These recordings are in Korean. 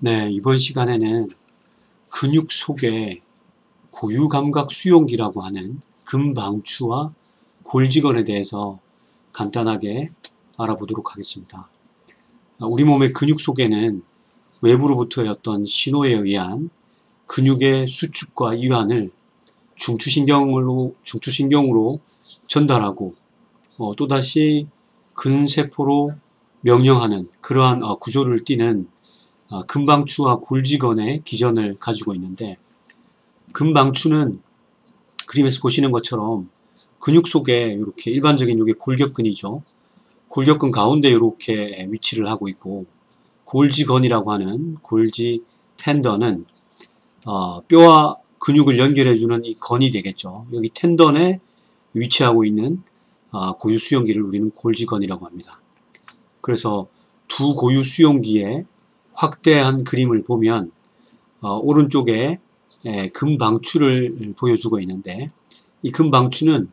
네, 이번 시간에는 근육 속의 고유감각 수용기라고 하는 근방추와 골직원에 대해서 간단하게 알아보도록 하겠습니다. 우리 몸의 근육 속에는 외부로부터의 어떤 신호에 의한 근육의 수축과 이완을 중추신경으로 전달하고 또다시 근세포로 명령하는 그러한 구조를 띠는 근방추와 골직원의 기전을 가지고 있는데, 근방추는 그림에서 보시는 것처럼 근육 속에 이렇게 일반적인 요게 골격근이죠. 골격근 가운데 이렇게 위치를 하고 있고, 골지건이라고 하는 골지 텐던은 뼈와 근육을 연결해주는 이 건이 되겠죠. 여기 텐던에 위치하고 있는 고유 수용기를 우리는 골지건이라고 합니다. 그래서 두 고유 수용기의 확대한 그림을 보면 오른쪽에 근방추를 보여주고 있는데, 이 근방추는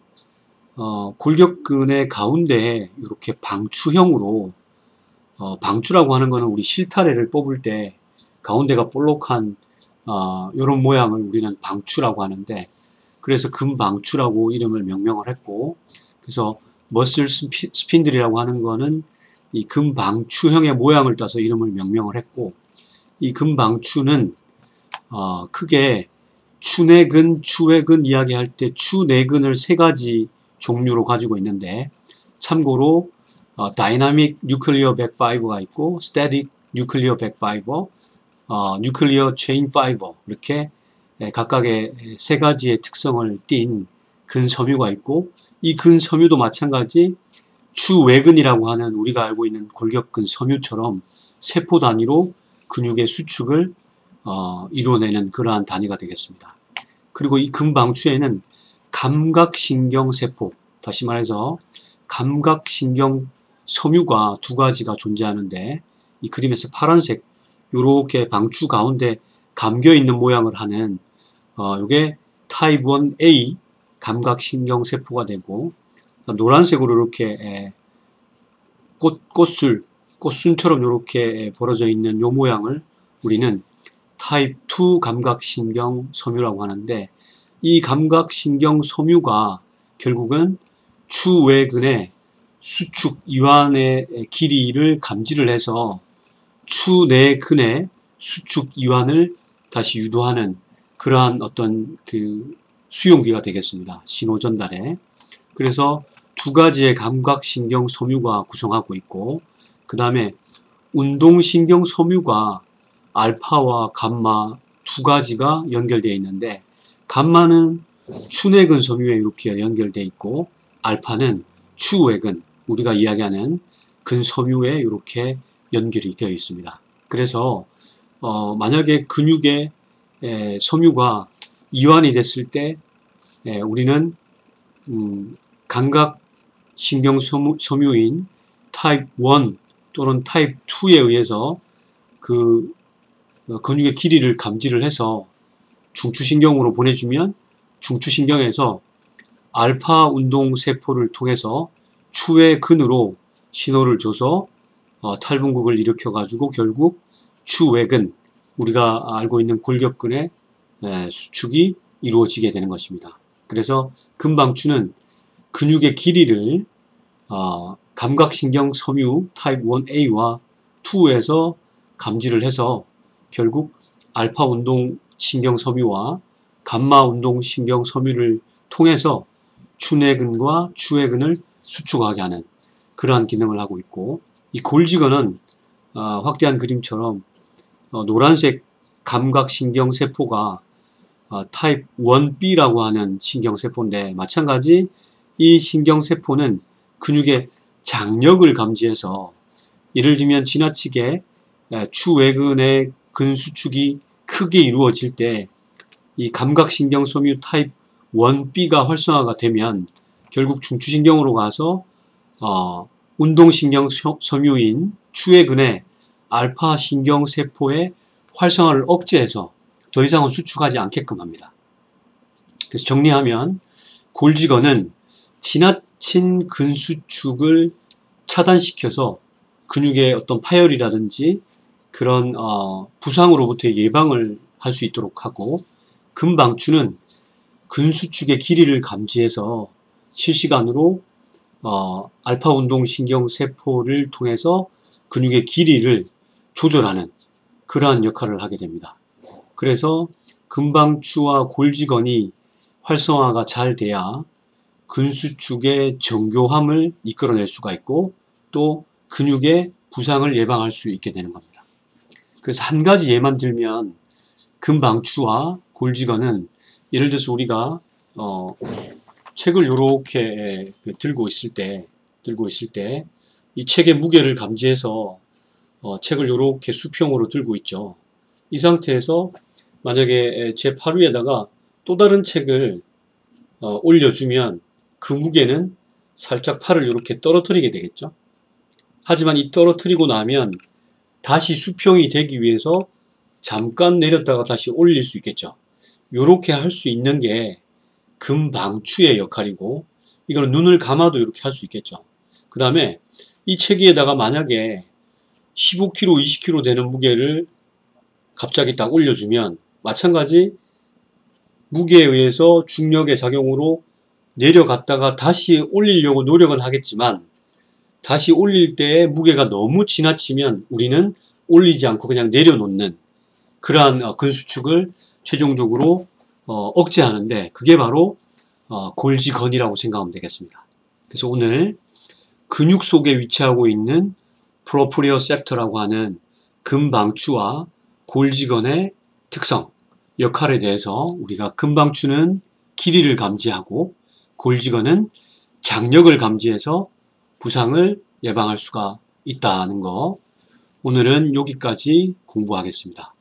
골격근의 가운데에 이렇게 방추형으로, 방추라고 하는 것은 우리 실타래를 뽑을 때 가운데가 볼록한 이런 모양을 우리는 방추라고 하는데, 그래서 근방추라고 이름을 명명을 했고, 그래서 머슬 스핀들이라고 하는 것은 이 근방추형의 모양을 따서 이름을 명명을 했고, 이 근방추는 크게 추내근, 추외근 이야기할 때 추내근을 세 가지 종류로 가지고 있는데, 참고로 다이나믹 뉴클리어 백파이버가 있고, 스태틱 뉴클리어 백파이버, 뉴클리어 체인 파이버, 이렇게 각각의 세 가지의 특성을 띤 근섬유가 있고, 이 근섬유도 마찬가지 추외근이라고 하는 우리가 알고 있는 골격근 섬유처럼 세포 단위로 근육의 수축을 이루어내는 그러한 단위가 되겠습니다. 그리고 이 근방추에는 감각신경세포, 다시 말해서 감각신경 섬유가 두 가지가 존재하는데, 이 그림에서 파란색 요렇게 방추 가운데 감겨있는 모양을 하는 요게 타입 1A 감각신경세포가 되고, 노란색으로 이렇게 꽃순처럼 이렇게 벌어져 있는 요 모양을 우리는 타입 2 감각신경 섬유라고 하는데, 이 감각신경 섬유가 결국은 추외근의 수축 이완의 길이를 감지를 해서 추내근의 수축 이완을 다시 유도하는 그러한 어떤 그 수용기가 되겠습니다. 신호 전달에. 그래서 두 가지의 감각신경 섬유가 구성하고 있고, 그 다음에 운동신경 섬유가 알파와 감마 두 가지가 연결되어 있는데, 감마는 추내근 섬유에 이렇게 연결되어 있고, 알파는 추외근, 우리가 이야기하는 근섬유에 이렇게 연결이 되어 있습니다. 그래서 만약에 근육의 섬유가 이완이 됐을 때 우리는 감각신경 섬유인 타입 1 또는 타입 2에 의해서 그 근육의 길이를 감지를 해서 중추신경으로 보내주면, 중추신경에서 알파 운동세포를 통해서 추외근으로 신호를 줘서 탈분극을 일으켜가지고 결국 추외근, 우리가 알고 있는 골격근의 수축이 이루어지게 되는 것입니다. 그래서 근방추는 근육의 길이를 감각신경 섬유 타입 1A와 2에서 감지를 해서 결국 알파 운동신경 섬유와 감마 운동신경 섬유를 통해서 추내근과 추외근을 수축하게 하는 그러한 기능을 하고 있고, 이 골직원은 확대한 그림처럼 노란색 감각신경세포가 타입 1B라고 하는 신경세포인데, 마찬가지 이 신경세포는 근육의 장력을 감지해서, 예를 들면 지나치게 추외근의 근수축이 크게 이루어질 때 이 감각신경섬유 타입 1B가 활성화가 되면 결국 중추신경으로 가서 운동신경 섬유인 추외근의 알파 신경세포의 활성화를 억제해서 더 이상은 수축하지 않게끔 합니다. 그래서 정리하면 골직원은 지나친 근수축을 차단시켜서 근육의 어떤 파열이라든지 그런 부상으로부터 예방을 할 수 있도록 하고, 근방추는 근수축의 길이를 감지해서 실시간으로 알파 운동 신경 세포를 통해서 근육의 길이를 조절하는 그러한 역할을 하게 됩니다. 그래서 근방추와 골지건이 활성화가 잘 돼야 근수축의 정교함을 이끌어낼 수가 있고 또 근육의 부상을 예방할 수 있게 되는 겁니다. 그래서 한 가지 예만 들면 근방추와 골지건은 예를 들어서 우리가 책을 이렇게 들고 있을 때 이 책의 무게를 감지해서 책을 이렇게 수평으로 들고 있죠. 이 상태에서 만약에 제 팔 위에다가 또 다른 책을 올려주면 그 무게는 살짝 팔을 이렇게 떨어뜨리게 되겠죠. 하지만 이 떨어뜨리고 나면 다시 수평이 되기 위해서 잠깐 내렸다가 다시 올릴 수 있겠죠. 이렇게 할 수 있는 게 근방추의 역할이고, 이거는 눈을 감아도 이렇게 할 수 있겠죠. 그 다음에 이 책 위에다가 만약에 15kg, 20kg 되는 무게를 갑자기 딱 올려주면 마찬가지 무게에 의해서 중력의 작용으로 내려갔다가 다시 올리려고 노력은 하겠지만 다시 올릴 때 무게가 너무 지나치면 우리는 올리지 않고 그냥 내려놓는 그러한 근수축을 최종적으로 억제하는데 그게 바로 골지건이라고 생각하면 되겠습니다. 그래서 오늘 근육 속에 위치하고 있는 프로프리오셉터라고 하는 근방추와 골지건의 특성, 역할에 대해서 우리가 근방추는 길이를 감지하고 골지건은 장력을 감지해서 부상을 예방할 수가 있다는 거, 오늘은 여기까지 공부하겠습니다.